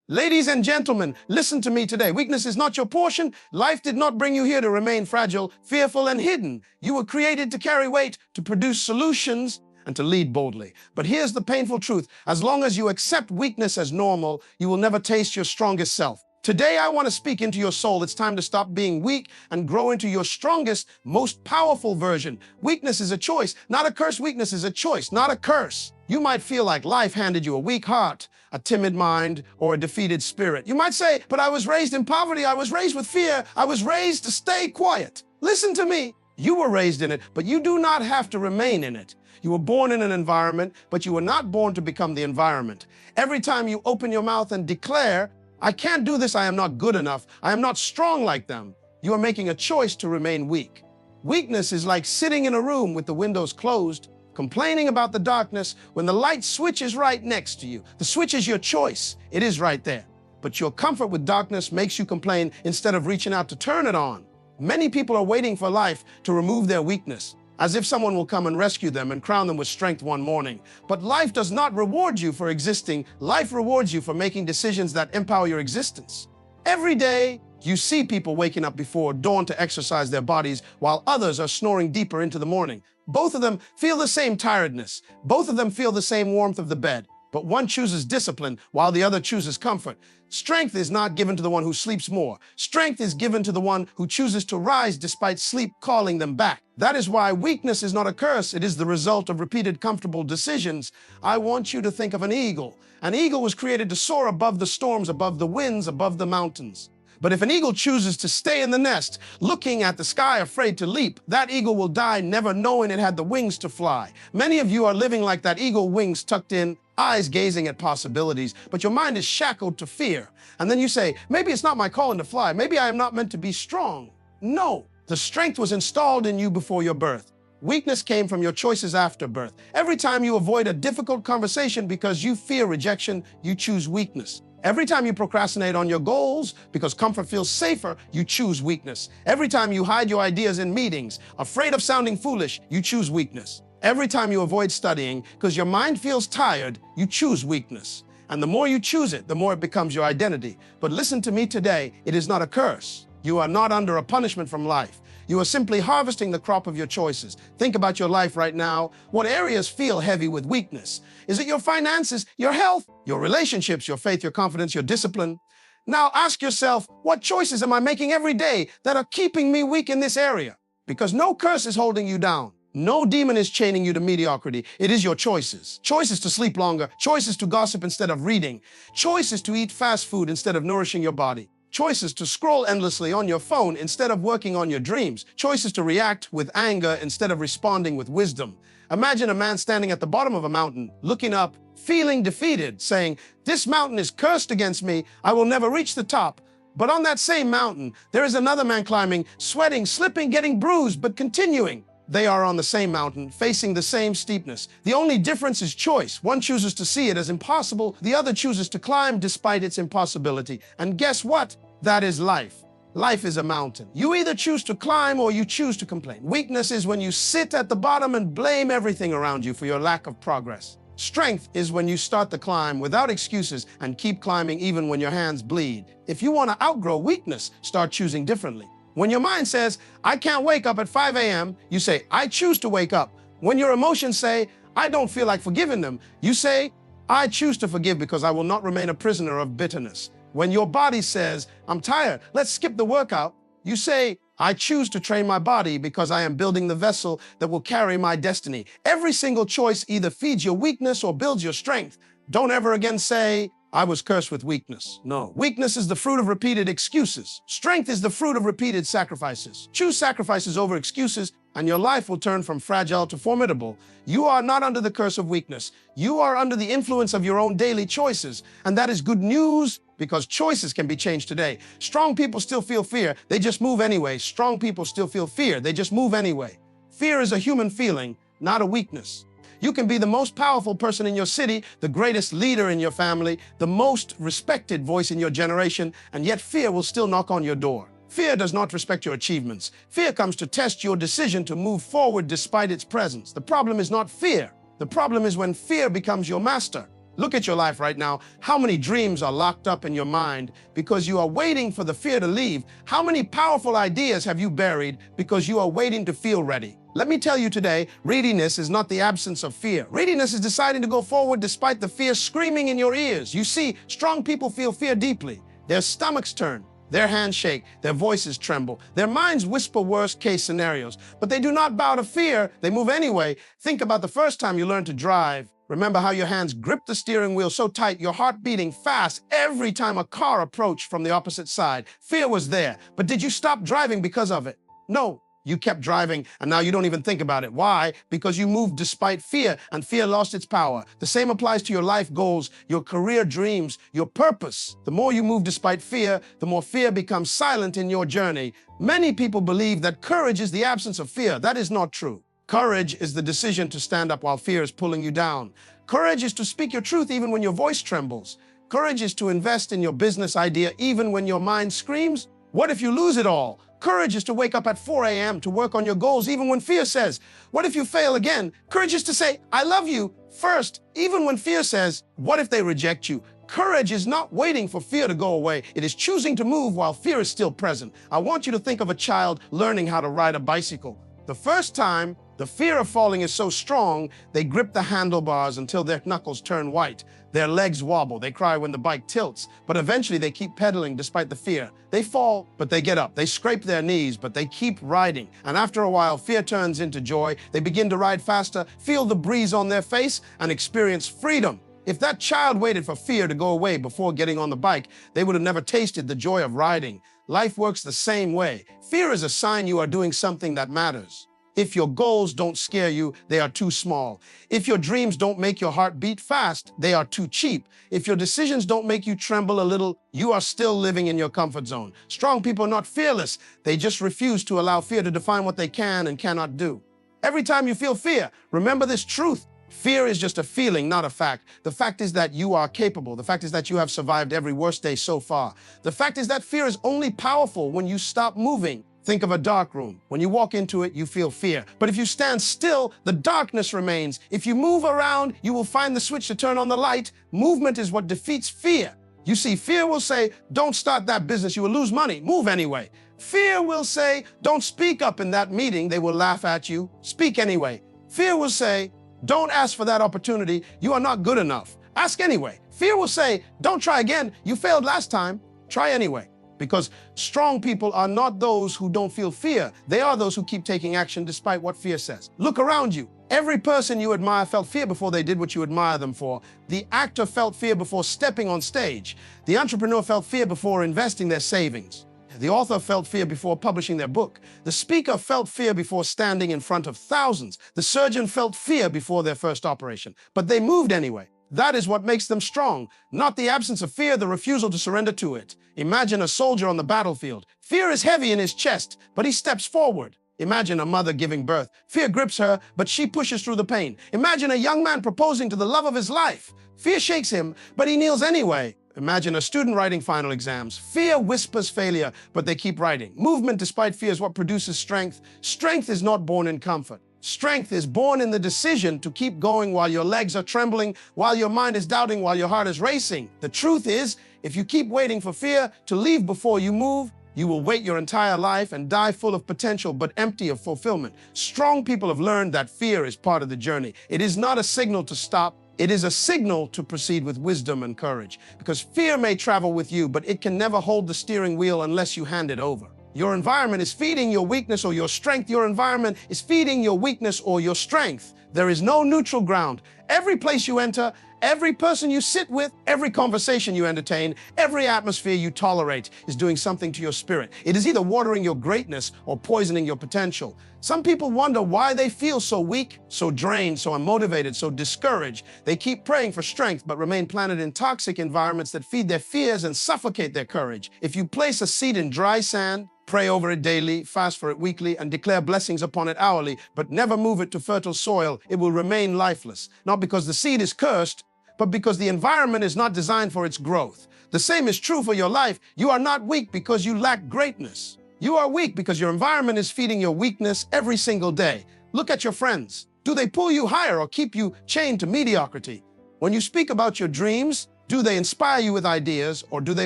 Ladies and gentlemen, listen to me today. Weakness is not your portion. Life did not bring you here to remain fragile, fearful, and hidden. You were created to carry weight, to produce solutions, and to lead boldly. But here's the painful truth. As long as you accept weakness as normal, you will never taste your strongest self. Today, I want to speak into your soul. It's time to stop being weak and grow into your strongest, most powerful version. Weakness is a choice, not a curse. Weakness is a choice, not a curse. You might feel like life handed you a weak heart, a timid mind, or a defeated spirit. You might say, but I was raised in poverty. I was raised with fear. I was raised to stay quiet. Listen to me. You were raised in it, but you do not have to remain in it. You were born in an environment, but you were not born to become the environment. Every time you open your mouth and declare, I can't do this, I am not good enough, I am not strong like them, you are making a choice to remain weak. Weakness is like sitting in a room with the windows closed, complaining about the darkness when the light switch is right next to you. The switch is your choice. It is right there. But your comfort with darkness makes you complain instead of reaching out to turn it on. Many people are waiting for life to remove their weakness, as if someone will come and rescue them and crown them with strength one morning. But life does not reward you for existing. Life rewards you for making decisions that empower your existence. Every day, you see people waking up before dawn to exercise their bodies while others are snoring deeper into the morning. Both of them feel the same tiredness. Both of them feel the same warmth of the bed. But one chooses discipline while the other chooses comfort. Strength is not given to the one who sleeps more. Strength is given to the one who chooses to rise despite sleep calling them back. That is why weakness is not a curse. It is the result of repeated comfortable decisions. I want you to think of an eagle. An eagle was created to soar above the storms, above the winds, above the mountains. But if an eagle chooses to stay in the nest, looking at the sky, afraid to leap, that eagle will die, never knowing it had the wings to fly. Many of you are living like that eagle, wings tucked in, eyes gazing at possibilities, but your mind is shackled to fear. And then you say, maybe it's not my calling to fly. Maybe I am not meant to be strong. No, the strength was installed in you before your birth. Weakness came from your choices after birth. Every time you avoid a difficult conversation because you fear rejection, you choose weakness. Every time you procrastinate on your goals because comfort feels safer, you choose weakness. Every time you hide your ideas in meetings, afraid of sounding foolish, you choose weakness. Every time you avoid studying because your mind feels tired, you choose weakness. And the more you choose it, the more it becomes your identity. But listen to me today, it is not a curse. You are not under a punishment from life. You are simply harvesting the crop of your choices. Think about your life right now. What areas feel heavy with weakness? Is it your finances, your health, your relationships, your faith, your confidence, your discipline? Now ask yourself, what choices am I making every day that are keeping me weak in this area? Because no curse is holding you down. No demon is chaining you to mediocrity. It is your choices. Choices to sleep longer, choices to gossip instead of reading, choices to eat fast food instead of nourishing your body, choices to scroll endlessly on your phone instead of working on your dreams, choices to react with anger instead of responding with wisdom. Imagine a man standing at the bottom of a mountain, looking up, feeling defeated, saying, "This mountain is cursed against me. I will never reach the top." But on that same mountain, there is another man climbing, sweating, slipping, getting bruised, but continuing. They are on the same mountain, facing the same steepness. The only difference is choice. One chooses to see it as impossible. The other chooses to climb despite its impossibility. And guess what? That is life. Life is a mountain. You either choose to climb or you choose to complain. Weakness is when you sit at the bottom and blame everything around you for your lack of progress. Strength is when you start the climb without excuses and keep climbing even when your hands bleed. If you want to outgrow weakness, start choosing differently. When your mind says, I can't wake up at 5 a.m., you say, I choose to wake up. When your emotions say, I don't feel like forgiving them, you say, I choose to forgive because I will not remain a prisoner of bitterness. When your body says, I'm tired, let's skip the workout, you say, I choose to train my body because I am building the vessel that will carry my destiny. Every single choice either feeds your weakness or builds your strength. Don't ever again say, I was cursed with weakness. No. Weakness is the fruit of repeated excuses. Strength is the fruit of repeated sacrifices. Choose sacrifices over excuses, and your life will turn from fragile to formidable. You are not under the curse of weakness. You are under the influence of your own daily choices. And that is good news because choices can be changed today. Strong people still feel fear. They just move anyway. Strong people still feel fear. They just move anyway. Fear is a human feeling, not a weakness. You can be the most powerful person in your city, the greatest leader in your family, the most respected voice in your generation, and yet fear will still knock on your door. Fear does not respect your achievements. Fear comes to test your decision to move forward despite its presence. The problem is not fear. The problem is when fear becomes your master. Look at your life right now. How many dreams are locked up in your mind because you are waiting for the fear to leave? How many powerful ideas have you buried because you are waiting to feel ready? Let me tell you today, readiness is not the absence of fear. Readiness is deciding to go forward despite the fear screaming in your ears. You see, strong people feel fear deeply. Their stomachs turn, their hands shake, their voices tremble, their minds whisper worst-case scenarios. But they do not bow to fear, they move anyway. Think about the first time you learned to drive. Remember how your hands gripped the steering wheel so tight, your heart beating fast every time a car approached from the opposite side. Fear was there, but did you stop driving because of it? No. You kept driving, and now you don't even think about it. Why? Because you moved despite fear, and fear lost its power. The same applies to your life goals, your career dreams, your purpose. The more you move despite fear, the more fear becomes silent in your journey. Many people believe that courage is the absence of fear. That is not true. Courage is the decision to stand up while fear is pulling you down. Courage is to speak your truth even when your voice trembles. Courage is to invest in your business idea even when your mind screams, "What if you lose it all?" Courage is to wake up at 4 a.m. to work on your goals even when fear says, "What if you fail again?" Courage is to say, "I love you," first, even when fear says, "What if they reject you?" Courage is not waiting for fear to go away. It is choosing to move while fear is still present. I want you to think of a child learning how to ride a bicycle. The first time, the fear of falling is so strong, they grip the handlebars until their knuckles turn white. Their legs wobble, they cry when the bike tilts, but eventually they keep pedaling despite the fear. They fall, but they get up. They scrape their knees, but they keep riding. And after a while, fear turns into joy. They begin to ride faster, feel the breeze on their face, and experience freedom. If that child waited for fear to go away before getting on the bike, they would have never tasted the joy of riding. Life works the same way. Fear is a sign you are doing something that matters. If your goals don't scare you, they are too small. If your dreams don't make your heart beat fast, they are too cheap. If your decisions don't make you tremble a little, you are still living in your comfort zone. Strong people are not fearless. They just refuse to allow fear to define what they can and cannot do. Every time you feel fear, remember this truth. Fear is just a feeling, not a fact. The fact is that you are capable. The fact is that you have survived every worst day so far. The fact is that fear is only powerful when you stop moving. Think of a dark room. When you walk into it, you feel fear. But if you stand still, the darkness remains. If you move around, you will find the switch to turn on the light. Movement is what defeats fear. You see, fear will say, "Don't start that business, you will lose money. Move anyway." Fear will say, "Don't speak up in that meeting, they will laugh at you. Speak anyway." Fear will say, "Don't ask for that opportunity, you are not good enough. Ask anyway." Fear will say, "Don't try again, you failed last time. Try anyway." Because strong people are not those who don't feel fear. They are those who keep taking action despite what fear says. Look around you. Every person you admire felt fear before they did what you admire them for. The actor felt fear before stepping on stage. The entrepreneur felt fear before investing their savings. The author felt fear before publishing their book. The speaker felt fear before standing in front of thousands. The surgeon felt fear before their first operation. But they moved anyway. That is what makes them strong, not the absence of fear, the refusal to surrender to it. Imagine a soldier on the battlefield. Fear is heavy in his chest, but he steps forward. Imagine a mother giving birth. Fear grips her, but she pushes through the pain. Imagine a young man proposing to the love of his life. Fear shakes him, but he kneels anyway. Imagine a student writing final exams. Fear whispers failure, but they keep writing. Movement despite fear is what produces strength. Strength is not born in comfort. Strength is born in the decision to keep going while your legs are trembling, while your mind is doubting, while your heart is racing. The truth is, if you keep waiting for fear to leave before you move, you will wait your entire life and die full of potential but empty of fulfillment. Strong people have learned that fear is part of the journey. It is not a signal to stop. It is a signal to proceed with wisdom and courage. Because fear may travel with you, but it can never hold the steering wheel unless you hand it over. Your environment is feeding your weakness or your strength. Your environment is feeding your weakness or your strength. There is no neutral ground. Every place you enter, every person you sit with, every conversation you entertain, every atmosphere you tolerate is doing something to your spirit. It is either watering your greatness or poisoning your potential. Some people wonder why they feel so weak, so drained, so unmotivated, so discouraged. They keep praying for strength but remain planted in toxic environments that feed their fears and suffocate their courage. If you place a seed in dry sand, pray over it daily, fast for it weekly, and declare blessings upon it hourly, but never move it to fertile soil, it will remain lifeless. Not because the seed is cursed, but because the environment is not designed for its growth. The same is true for your life. You are not weak because you lack greatness. You are weak because your environment is feeding your weakness every single day. Look at your friends. Do they pull you higher or keep you chained to mediocrity? When you speak about your dreams, do they inspire you with ideas, or do they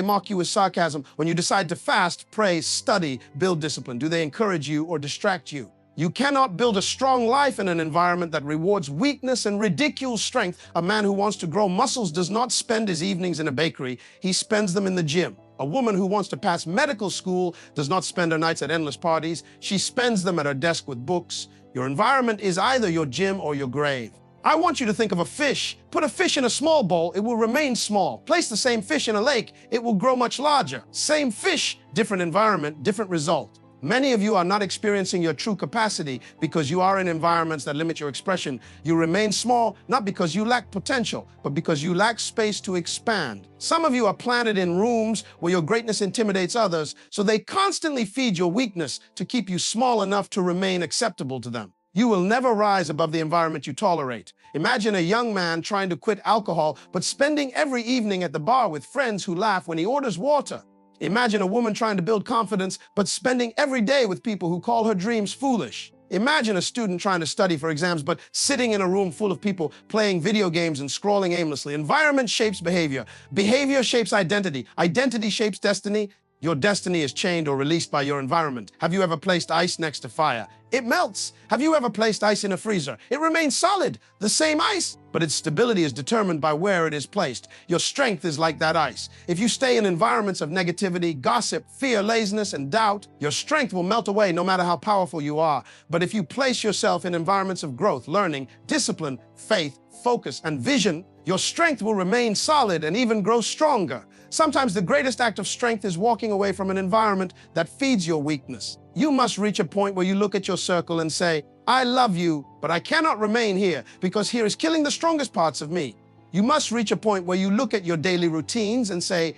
mock you with sarcasm? When you decide to fast, pray, study, build discipline, do they encourage you or distract you? You cannot build a strong life in an environment that rewards weakness and ridicules strength. A man who wants to grow muscles does not spend his evenings in a bakery. He spends them in the gym. A woman who wants to pass medical school does not spend her nights at endless parties. She spends them at her desk with books. Your environment is either your gym or your grave. I want you to think of a fish. Put a fish in a small bowl, it will remain small. Place the same fish in a lake, it will grow much larger. Same fish, different environment, different result. Many of you are not experiencing your true capacity because you are in environments that limit your expression. You remain small, not because you lack potential, but because you lack space to expand. Some of you are planted in rooms where your greatness intimidates others, so they constantly feed your weakness to keep you small enough to remain acceptable to them. You will never rise above the environment you tolerate. Imagine a young man trying to quit alcohol, but spending every evening at the bar with friends who laugh when he orders water. Imagine a woman trying to build confidence, but spending every day with people who call her dreams foolish. Imagine a student trying to study for exams, but sitting in a room full of people playing video games and scrolling aimlessly. Environment shapes behavior. Behavior shapes identity. Identity shapes destiny. Your destiny is chained or released by your environment. Have you ever placed ice next to fire? It melts. Have you ever placed ice in a freezer? It remains solid, the same ice, but its stability is determined by where it is placed. Your strength is like that ice. If you stay in environments of negativity, gossip, fear, laziness, and doubt, your strength will melt away no matter how powerful you are. But if you place yourself in environments of growth, learning, discipline, faith, focus, and vision, your strength will remain solid and even grow stronger. Sometimes the greatest act of strength is walking away from an environment that feeds your weakness. You must reach a point where you look at your circle and say, I love you, but I cannot remain here because here is killing the strongest parts of me. You must reach a point where you look at your daily routines and say,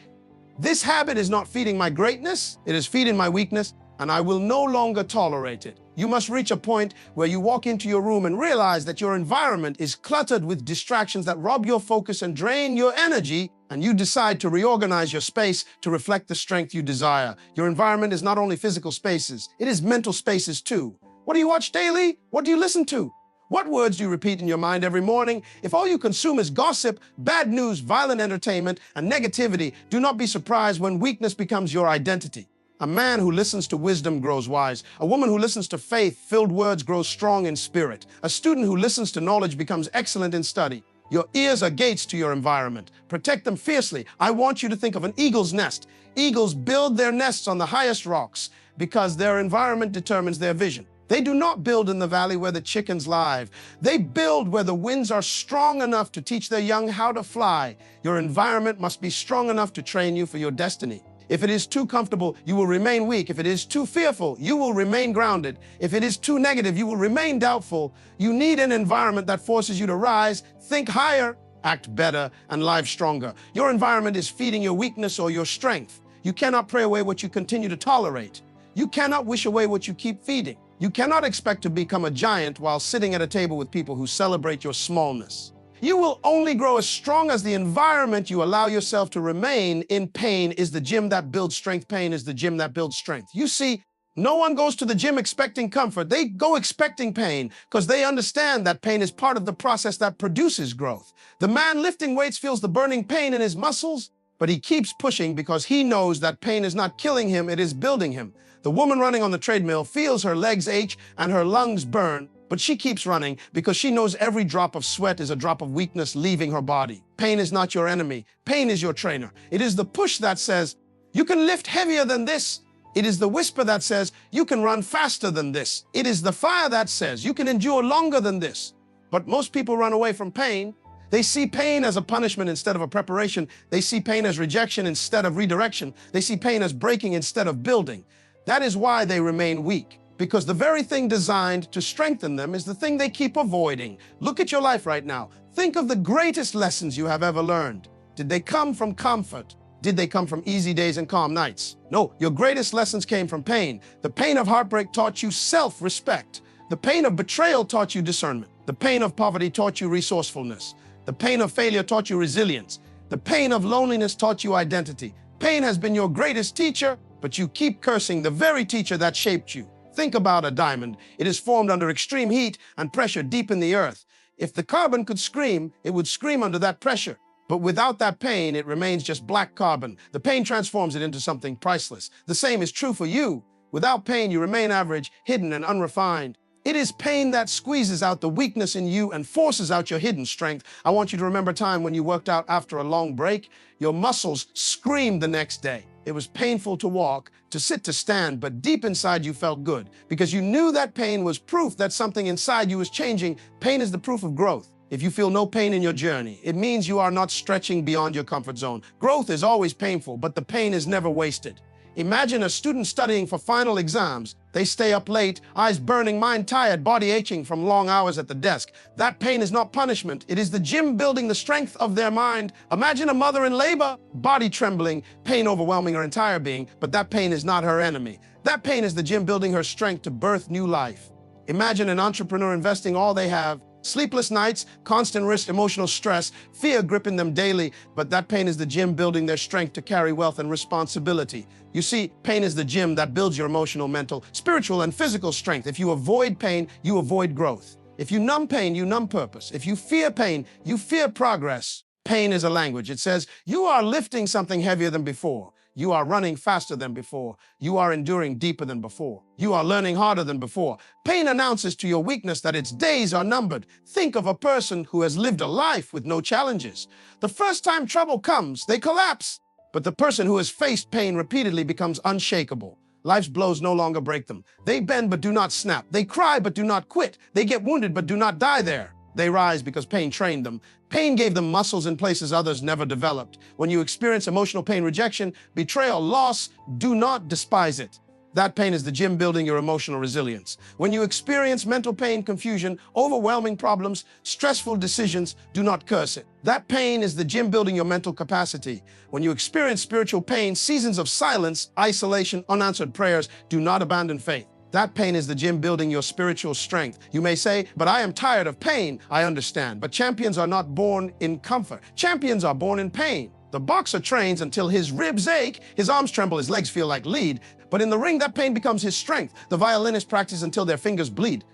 this habit is not feeding my greatness, it is feeding my weakness, and I will no longer tolerate it. You must reach a point where you walk into your room and realize that your environment is cluttered with distractions that rob your focus and drain your energy, and you decide to reorganize your space to reflect the strength you desire. Your environment is not only physical spaces, it is mental spaces too. What do you watch daily? What do you listen to? What words do you repeat in your mind every morning? If all you consume is gossip, bad news, violent entertainment, and negativity, do not be surprised when weakness becomes your identity. A man who listens to wisdom grows wise. A woman who listens to faith-filled words grows strong in spirit. A student who listens to knowledge becomes excellent in study. Your ears are gates to your environment. Protect them fiercely. I want you to think of an eagle's nest. Eagles build their nests on the highest rocks because their environment determines their vision. They do not build in the valley where the chickens live. They build where the winds are strong enough to teach their young how to fly. Your environment must be strong enough to train you for your destiny. If it is too comfortable, you will remain weak. If it is too fearful, you will remain grounded. If it is too negative, you will remain doubtful. You need an environment that forces you to rise, think higher, act better, and live stronger. Your environment is feeding your weakness or your strength. You cannot pray away what you continue to tolerate. You cannot wish away what you keep feeding. You cannot expect to become a giant while sitting at a table with people who celebrate your smallness. You will only grow as strong as the environment you allow yourself to remain in. Pain is the gym that builds strength. Pain is the gym that builds strength. You see, no one goes to the gym expecting comfort. They go expecting pain because they understand that pain is part of the process that produces growth. The man lifting weights feels the burning pain in his muscles, but he keeps pushing because he knows that pain is not killing him, it is building him. The woman running on the treadmill feels her legs ache and her lungs burn, but she keeps running because she knows every drop of sweat is a drop of weakness leaving her body. Pain is not your enemy. Pain is your trainer. It is the push that says, you can lift heavier than this. It is the whisper that says, you can run faster than this. It is the fire that says, you can endure longer than this. But most people run away from pain. They see pain as a punishment instead of a preparation. They see pain as rejection instead of redirection. They see pain as breaking instead of building. That is why they remain weak. Because the very thing designed to strengthen them is the thing they keep avoiding. Look at your life right now. Think of the greatest lessons you have ever learned. Did they come from comfort? Did they come from easy days and calm nights? No, your greatest lessons came from pain. The pain of heartbreak taught you self-respect. The pain of betrayal taught you discernment. The pain of poverty taught you resourcefulness. The pain of failure taught you resilience. The pain of loneliness taught you identity. Pain has been your greatest teacher, but you keep cursing the very teacher that shaped you. Think about a diamond. It is formed under extreme heat and pressure deep in the earth. If the carbon could scream, it would scream under that pressure. But without that pain, it remains just black carbon. The pain transforms it into something priceless. The same is true for you. Without pain, you remain average, hidden, and unrefined. It is pain that squeezes out the weakness in you and forces out your hidden strength. I want you to remember a time when you worked out after a long break. Your muscles screamed the next day. It was painful to walk, to sit, to stand, but deep inside you felt good because you knew that pain was proof that something inside you was changing. Pain is the proof of growth. If you feel no pain in your journey, it means you are not stretching beyond your comfort zone. Growth is always painful, but the pain is never wasted. Imagine a student studying for final exams. They stay up late, eyes burning, mind tired, body aching from long hours at the desk. That pain is not punishment. It is the gym building the strength of their mind. Imagine a mother in labor, body trembling, pain overwhelming her entire being, but that pain is not her enemy. That pain is the gym building her strength to birth new life. Imagine an entrepreneur investing all they have, sleepless nights, constant risk, emotional stress, fear gripping them daily, but that pain is the gym building their strength to carry wealth and responsibility. You see, pain is the gym that builds your emotional, mental, spiritual, and physical strength. If you avoid pain, you avoid growth. If you numb pain, you numb purpose. If you fear pain, you fear progress. Pain is a language. It says, you are lifting something heavier than before. You are running faster than before. You are enduring deeper than before. You are learning harder than before. Pain announces to your weakness that its days are numbered. Think of a person who has lived a life with no challenges. The first time trouble comes, they collapse. But the person who has faced pain repeatedly becomes unshakable. Life's blows no longer break them. They bend but do not snap. They cry but do not quit. They get wounded but do not die there. They rise because pain trained them. Pain gave them muscles in places others never developed. When you experience emotional pain, rejection, betrayal, loss, do not despise it. That pain is the gym building your emotional resilience. When you experience mental pain, confusion, overwhelming problems, stressful decisions, do not curse it. That pain is the gym building your mental capacity. When you experience spiritual pain, seasons of silence, isolation, unanswered prayers, do not abandon faith. That pain is the gym building your spiritual strength. You may say, but I am tired of pain. I understand. But champions are not born in comfort. Champions are born in pain. The boxer trains until his ribs ache, his arms tremble, his legs feel like lead. But in the ring, that pain becomes his strength. The violinists practice until their fingers bleed.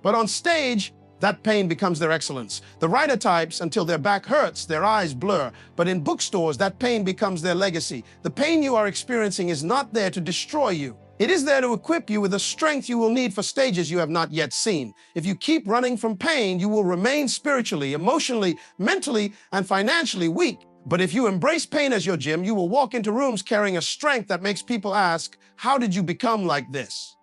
But on stage, that pain becomes their excellence. The writer types until their back hurts, their eyes blur. But in bookstores, that pain becomes their legacy. The pain you are experiencing is not there to destroy you. It is there to equip you with the strength you will need for stages you have not yet seen. If you keep running from pain, you will remain spiritually, emotionally, mentally, and financially weak. But if you embrace pain as your gym, you will walk into rooms carrying a strength that makes people ask, how did you become like this?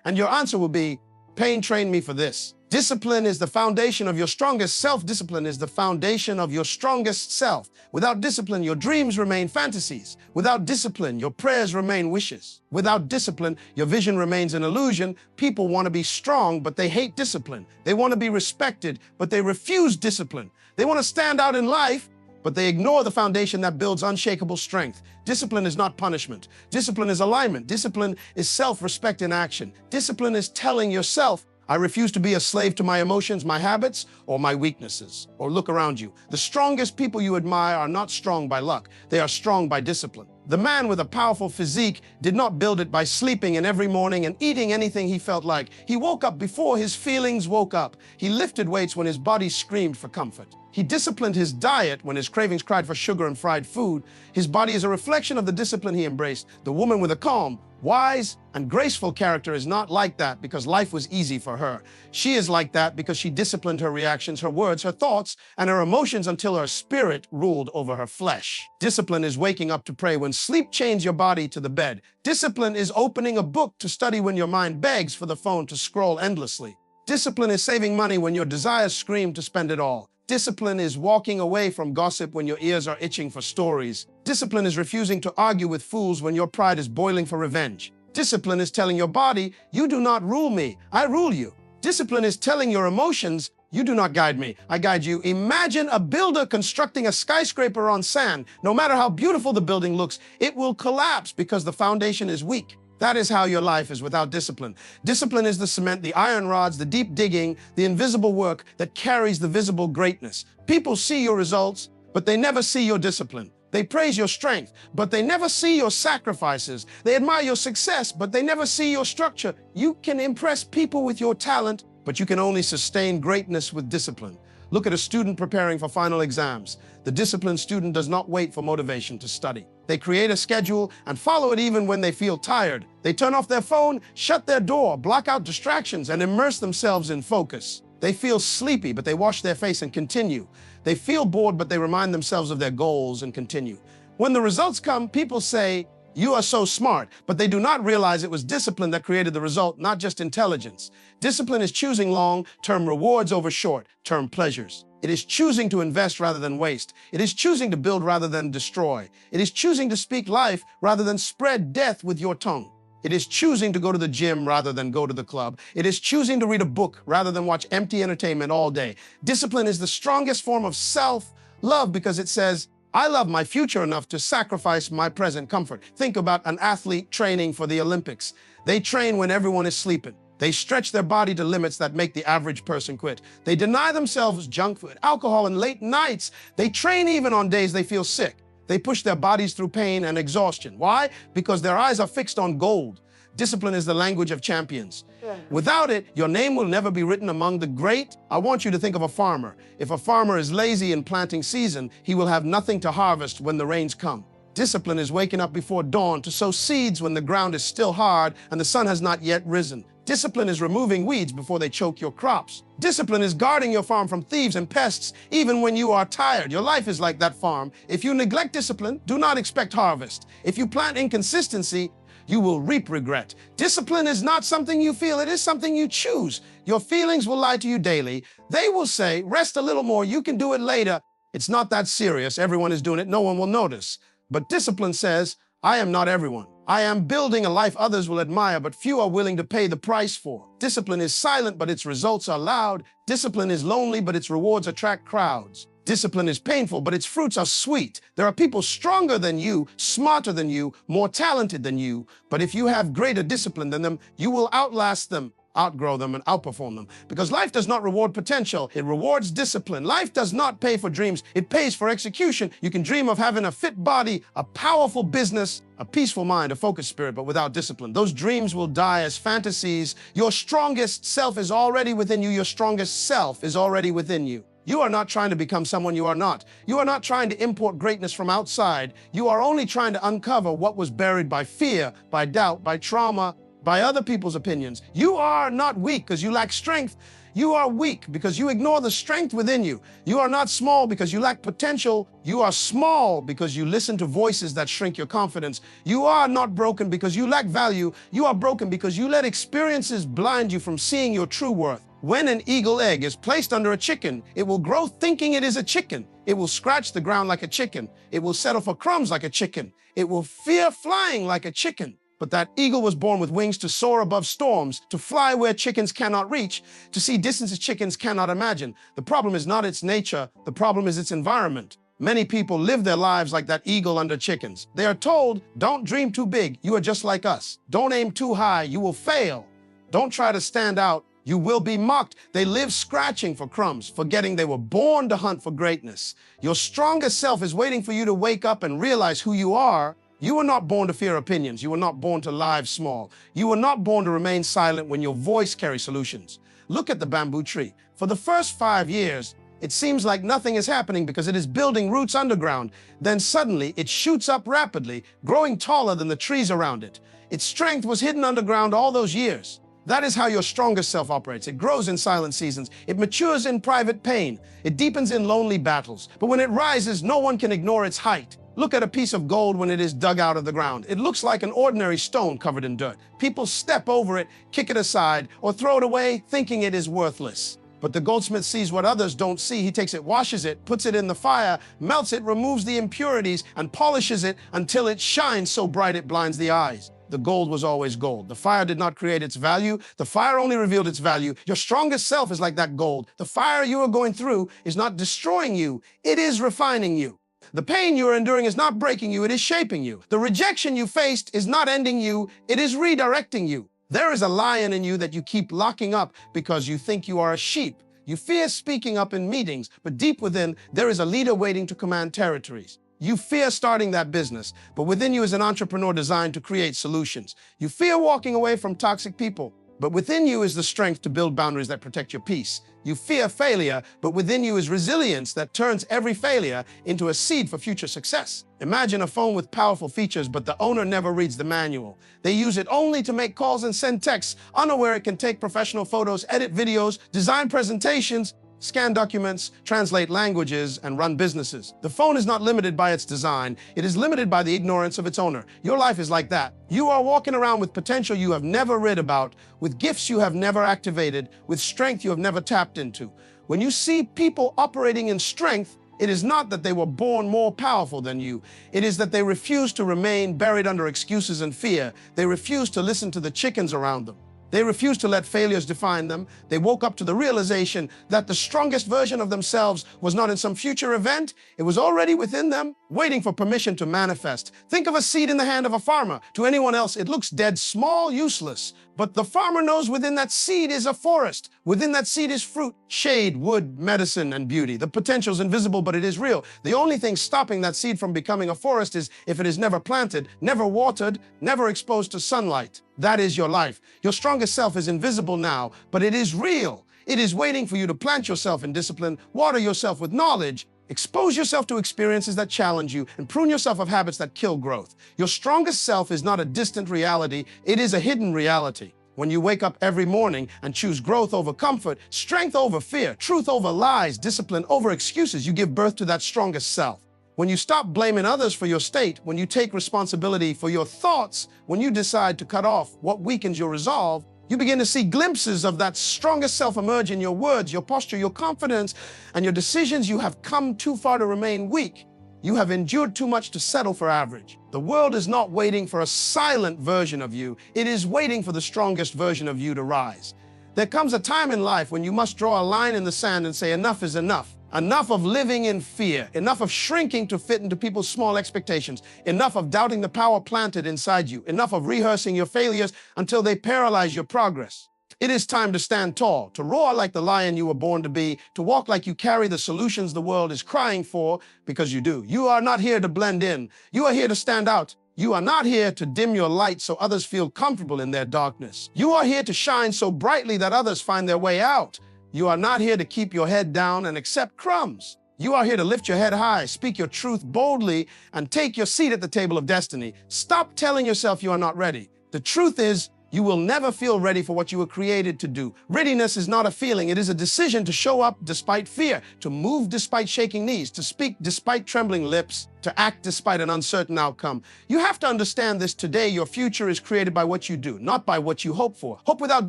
And your answer will be, pain trained me for this. Discipline is the foundation of your strongest self. Discipline is the foundation of your strongest self. Without discipline, your dreams remain fantasies. Without discipline, your prayers remain wishes. Without discipline, your vision remains an illusion. People want to be strong, but they hate discipline. They want to be respected, but they refuse discipline. They want to stand out in life, but they ignore the foundation that builds unshakable strength. Discipline is not punishment. Discipline is alignment. Discipline is self-respect in action. Discipline is telling yourself, I refuse to be a slave to my emotions, my habits, or my weaknesses. Or look around you. The strongest people you admire are not strong by luck. They are strong by discipline. The man with a powerful physique did not build it by sleeping in every morning and eating anything he felt like. He woke up before his feelings woke up. He lifted weights when his body screamed for comfort. He disciplined his diet when his cravings cried for sugar and fried food. His body is a reflection of the discipline he embraced. The woman with a calm, wise, and graceful character is not like that because life was easy for her. She is like that because she disciplined her reactions, her words, her thoughts, and her emotions until her spirit ruled over her flesh. Discipline is waking up to pray when sleep chains your body to the bed. Discipline is opening a book to study when your mind begs for the phone to scroll endlessly. Discipline is saving money when your desires scream to spend it all. Discipline is walking away from gossip when your ears are itching for stories. Discipline is refusing to argue with fools when your pride is boiling for revenge. Discipline is telling your body, you do not rule me, I rule you. Discipline is telling your emotions, you do not guide me, I guide you. Imagine a builder constructing a skyscraper on sand. No matter how beautiful the building looks, it will collapse because the foundation is weak. That is how your life is without discipline. Discipline is the cement, the iron rods, the deep digging, the invisible work that carries the visible greatness. People see your results, but they never see your discipline. They praise your strength, but they never see your sacrifices. They admire your success, but they never see your structure. You can impress people with your talent, but you can only sustain greatness with discipline. Look at a student preparing for final exams. The disciplined student does not wait for motivation to study. They create a schedule and follow it even when they feel tired. They turn off their phone, shut their door, block out distractions, and immerse themselves in focus. They feel sleepy, but they wash their face and continue. They feel bored, but they remind themselves of their goals and continue. When the results come, people say, "You are so smart," but they do not realize it was discipline that created the result, not just intelligence. Discipline is choosing long-term rewards over short-term pleasures. It is choosing to invest rather than waste. It is choosing to build rather than destroy. It is choosing to speak life rather than spread death with your tongue. It is choosing to go to the gym rather than go to the club. It is choosing to read a book rather than watch empty entertainment all day. Discipline is the strongest form of self-love because it says, "I love my future enough to sacrifice my present comfort." Think about an athlete training for the Olympics. They train when everyone is sleeping. They stretch their body to limits that make the average person quit. They deny themselves junk food, alcohol, and late nights. They train even on days they feel sick. They push their bodies through pain and exhaustion. Why? Because their eyes are fixed on gold. Discipline is the language of champions. Without it, your name will never be written among the great. I want you to think of a farmer. If a farmer is lazy in planting season, he will have nothing to harvest when the rains come. Discipline is waking up before dawn to sow seeds when the ground is still hard and the sun has not yet risen. Discipline is removing weeds before they choke your crops. Discipline is guarding your farm from thieves and pests even when you are tired. Your life is like that farm. If you neglect discipline, do not expect harvest. If you plant inconsistency, you will reap regret. Discipline is not something you feel, it is something you choose. Your feelings will lie to you daily. They will say, "Rest a little more, you can do it later. It's not that serious, everyone is doing it, no one will notice." But discipline says, "I am not everyone. I am building a life others will admire, but few are willing to pay the price for." Discipline is silent, but its results are loud. Discipline is lonely, but its rewards attract crowds. Discipline is painful, but its fruits are sweet. There are people stronger than you, smarter than you, more talented than you, but if you have greater discipline than them, you will outlast them, outgrow them, and outperform them. Because life does not reward potential, it rewards discipline. Life does not pay for dreams, it pays for execution. You can dream of having a fit body, a powerful business, a peaceful mind, a focused spirit, but without discipline, those dreams will die as fantasies. Your strongest self is already within you. Your strongest self is already within you. You are not trying to become someone you are not. You are not trying to import greatness from outside. You are only trying to uncover what was buried by fear, by doubt, by trauma, by other people's opinions. You are not weak because you lack strength. You are weak because you ignore the strength within you. You are not small because you lack potential. You are small because you listen to voices that shrink your confidence. You are not broken because you lack value. You are broken because you let experiences blind you from seeing your true worth. When an eagle egg is placed under a chicken, it will grow thinking it is a chicken. It will scratch the ground like a chicken. It will settle for crumbs like a chicken. It will fear flying like a chicken. But that eagle was born with wings to soar above storms, to fly where chickens cannot reach, to see distances chickens cannot imagine. The problem is not its nature, the problem is its environment. Many people live their lives like that eagle under chickens. They are told, "Don't dream too big, you are just like us. Don't aim too high, you will fail. Don't try to stand out, you will be mocked." They live scratching for crumbs, forgetting they were born to hunt for greatness. Your strongest self is waiting for you to wake up and realize who you are. You were not born to fear opinions. You were not born to live small. You were not born to remain silent when your voice carries solutions. Look at the bamboo tree. For the first 5 years, it seems like nothing is happening because it is building roots underground. Then suddenly it shoots up rapidly, growing taller than the trees around it. Its strength was hidden underground all those years. That is how your strongest self operates. It grows in silent seasons. It matures in private pain. It deepens in lonely battles. But when it rises, no one can ignore its height. Look at a piece of gold when it is dug out of the ground. It looks like an ordinary stone covered in dirt. People step over it, kick it aside, or throw it away, thinking it is worthless. But the goldsmith sees what others don't see. He takes it, washes it, puts it in the fire, melts it, removes the impurities, and polishes it until it shines so bright it blinds the eyes. The gold was always gold. The fire did not create its value. The fire only revealed its value. Your strongest self is like that gold. The fire you are going through is not destroying you. It is refining you. The pain you are enduring is not breaking you, it is shaping you. The rejection you faced is not ending you, it is redirecting you. There is a lion in you that you keep locking up because you think you are a sheep. You fear speaking up in meetings, but deep within, there is a leader waiting to command territories. You fear starting that business, but within you is an entrepreneur designed to create solutions. You fear walking away from toxic people, but within you is the strength to build boundaries that protect your peace. You fear failure, but within you is resilience that turns every failure into a seed for future success. Imagine a phone with powerful features, but the owner never reads the manual. They use it only to make calls and send texts, unaware it can take professional photos, edit videos, design presentations, scan documents, translate languages, and run businesses. The phone is not limited by its design. It is limited by the ignorance of its owner. Your life is like that. You are walking around with potential you have never read about, with gifts you have never activated, with strength you have never tapped into. When you see people operating in strength, it is not that they were born more powerful than you. It is that they refuse to remain buried under excuses and fear. They refuse to listen to the chickens around them. They refused to let failures define them. They woke up to the realization that the strongest version of themselves was not in some future event. It was already within them, waiting for permission to manifest. Think of a seed in the hand of a farmer. To anyone else, it looks dead, small, useless. But the farmer knows within that seed is a forest. Within that seed is fruit, shade, wood, medicine, and beauty. The potential is invisible, but it is real. The only thing stopping that seed from becoming a forest is if it is never planted, never watered, never exposed to sunlight. That is your life. Your strongest self is invisible now, but it is real. It is waiting for you to plant yourself in discipline, water yourself with knowledge, expose yourself to experiences that challenge you, and prune yourself of habits that kill growth. Your strongest self is not a distant reality. It is a hidden reality. When you wake up every morning and choose growth over comfort, strength over fear, truth over lies, discipline over excuses, you give birth to that strongest self. When you stop blaming others for your state, when you take responsibility for your thoughts, when you decide to cut off what weakens your resolve, you begin to see glimpses of that strongest self emerge in your words, your posture, your confidence, and your decisions. You have come too far to remain weak. You have endured too much to settle for average. The world is not waiting for a silent version of you. It is waiting for the strongest version of you to rise. There comes a time in life when you must draw a line in the sand and say enough is enough. Enough of living in fear, enough of shrinking to fit into people's small expectations, enough of doubting the power planted inside you, enough of rehearsing your failures until they paralyze your progress. It is time to stand tall, to roar like the lion you were born to be, to walk like you carry the solutions the world is crying for, because you do. You are not here to blend in. You are here to stand out. You are not here to dim your light so others feel comfortable in their darkness. You are here to shine so brightly that others find their way out. You are not here to keep your head down and accept crumbs. You are here to lift your head high, speak your truth boldly, and take your seat at the table of destiny. Stop telling yourself you are not ready. The truth is, you will never feel ready for what you were created to do. Readiness is not a feeling. It is a decision to show up despite fear, to move despite shaking knees, to speak despite trembling lips, to act despite an uncertain outcome. You have to understand this today. Your future is created by what you do, not by what you hope for. Hope without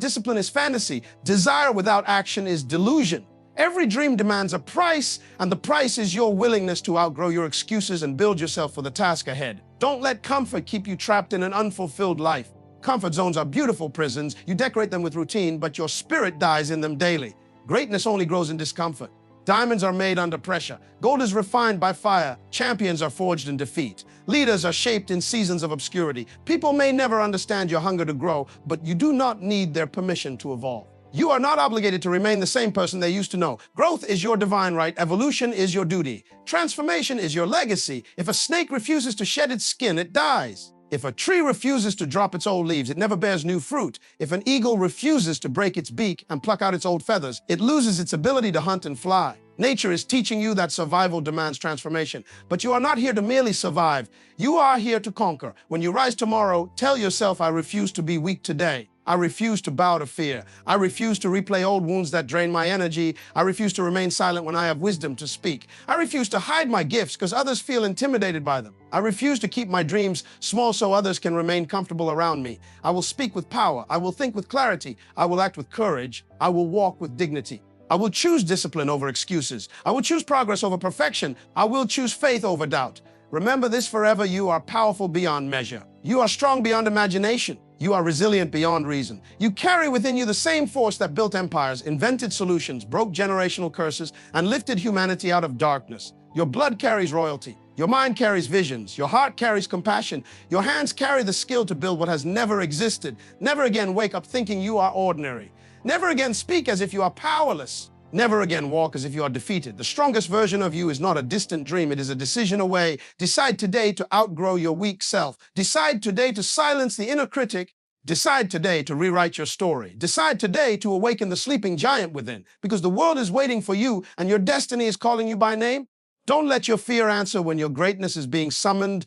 discipline is fantasy. Desire without action is delusion. Every dream demands a price, and the price is your willingness to outgrow your excuses and build yourself for the task ahead. Don't let comfort keep you trapped in an unfulfilled life. Comfort zones are beautiful prisons. You decorate them with routine, but your spirit dies in them daily. Greatness only grows in discomfort. Diamonds are made under pressure. Gold is refined by fire. Champions are forged in defeat. Leaders are shaped in seasons of obscurity. People may never understand your hunger to grow, but you do not need their permission to evolve. You are not obligated to remain the same person they used to know. Growth is your divine right. Evolution is your duty. Transformation is your legacy. If a snake refuses to shed its skin, it dies. If a tree refuses to drop its old leaves, it never bears new fruit. If an eagle refuses to break its beak and pluck out its old feathers, it loses its ability to hunt and fly. Nature is teaching you that survival demands transformation. But you are not here to merely survive. You are here to conquer. When you rise tomorrow, tell yourself, I refuse to be weak today. I refuse to bow to fear. I refuse to replay old wounds that drain my energy. I refuse to remain silent when I have wisdom to speak. I refuse to hide my gifts because others feel intimidated by them. I refuse to keep my dreams small so others can remain comfortable around me. I will speak with power. I will think with clarity. I will act with courage. I will walk with dignity. I will choose discipline over excuses. I will choose progress over perfection. I will choose faith over doubt. Remember this forever. You are powerful beyond measure. You are strong beyond imagination. You are resilient beyond reason. You carry within you the same force that built empires, invented solutions, broke generational curses, and lifted humanity out of darkness. Your blood carries royalty. Your mind carries visions. Your heart carries compassion. Your hands carry the skill to build what has never existed. Never again wake up thinking you are ordinary. Never again speak as if you are powerless. Never again walk as if you are defeated. The strongest version of you is not a distant dream. It is a decision away. Decide today to outgrow your weak self. Decide today to silence the inner critic Decide today to rewrite your story. Decide today to awaken the sleeping giant within, because the world is waiting for you and your destiny is calling you by name. Don't let your fear answer when your greatness is being summoned.